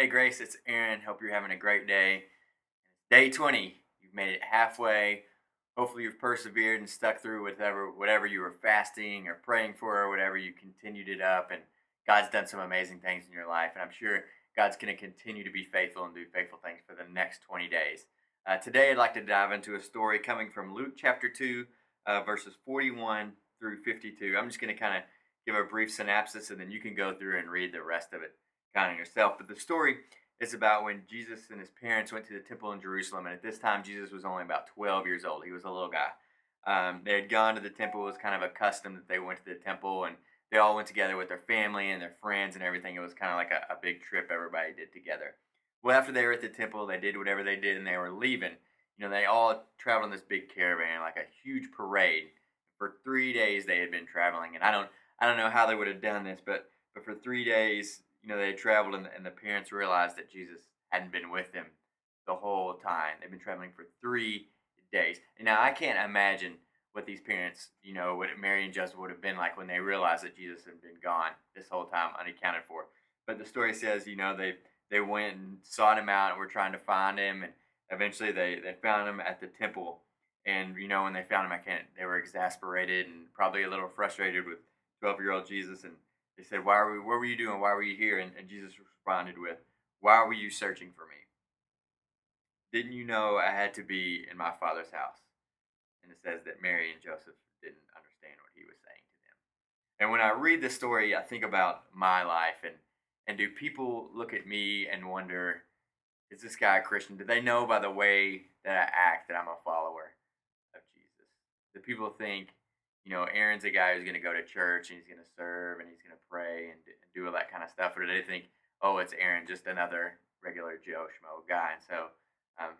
Hey Grace, it's Aaron. Hope you're having a great day. Day 20. You've made it halfway. Hopefully you've persevered and stuck through whatever you were fasting or praying for or whatever you continued it up, and God's done some amazing things in your life, and I'm sure God's going to continue to be faithful and do faithful things for the next 20 days. Today I'd like to dive into a story coming from Luke chapter 2, verses 41 through 52. I'm just going to kind of give a brief synopsis, and then you can go through and read the rest of it kind of yourself. But the story is about when Jesus and his parents went to the temple in Jerusalem, and at this time Jesus was only about 12 years old. He was a little guy. They had gone to the temple. It was kind of a custom that they went to the temple, and they all went together with their family and their friends and everything. It was kind of like a big trip everybody did together. Well, after they were at the temple, they did whatever they did, and they were leaving. They all traveled in this big caravan, like a huge parade. For 3 days they had been traveling, and I don't know how they would have done this, but for 3 days, they had traveled, and the parents realized that Jesus hadn't been with them the whole time. They've been traveling for 3 days. And now I can't imagine what these parents, what Mary and Joseph would have been like when they realized that Jesus had been gone this whole time, unaccounted for. But the story says, they went and sought him out and were trying to find him, and eventually they found him at the temple. And when they found him, they were exasperated and probably a little frustrated with 12-year-old Jesus, and they said, What were you doing? Why were you here?" And Jesus responded with, "Why were you searching for me? Didn't you know I had to be in my Father's house?" And it says that Mary and Joseph didn't understand what he was saying to them. And when I read this story, I think about my life, and do people look at me and wonder, is this guy a Christian? Do they know by the way that I act that I'm a follower of Jesus? Do people think, Aaron's a guy who's going to go to church and he's going to serve and he's going to pray and do all that kind of stuff? Or do they think, oh, it's Aaron, just another regular Joe Schmo guy? And so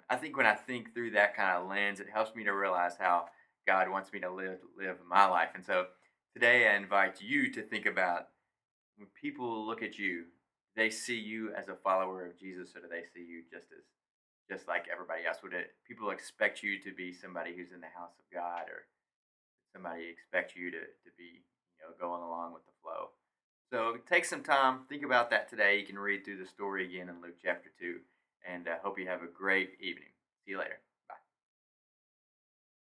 I think when I think through that kind of lens, it helps me to realize how God wants me to live my life. And so today I invite you to think about, when people look at you, do they see you as a follower of Jesus, or do they see you just like everybody else? Would people expect you to be somebody who's in the house of God, or somebody expect you to be, going along with the flow? So take some time, think about that today. You can read through the story again in Luke chapter 2, and hope you have a great evening. See you later.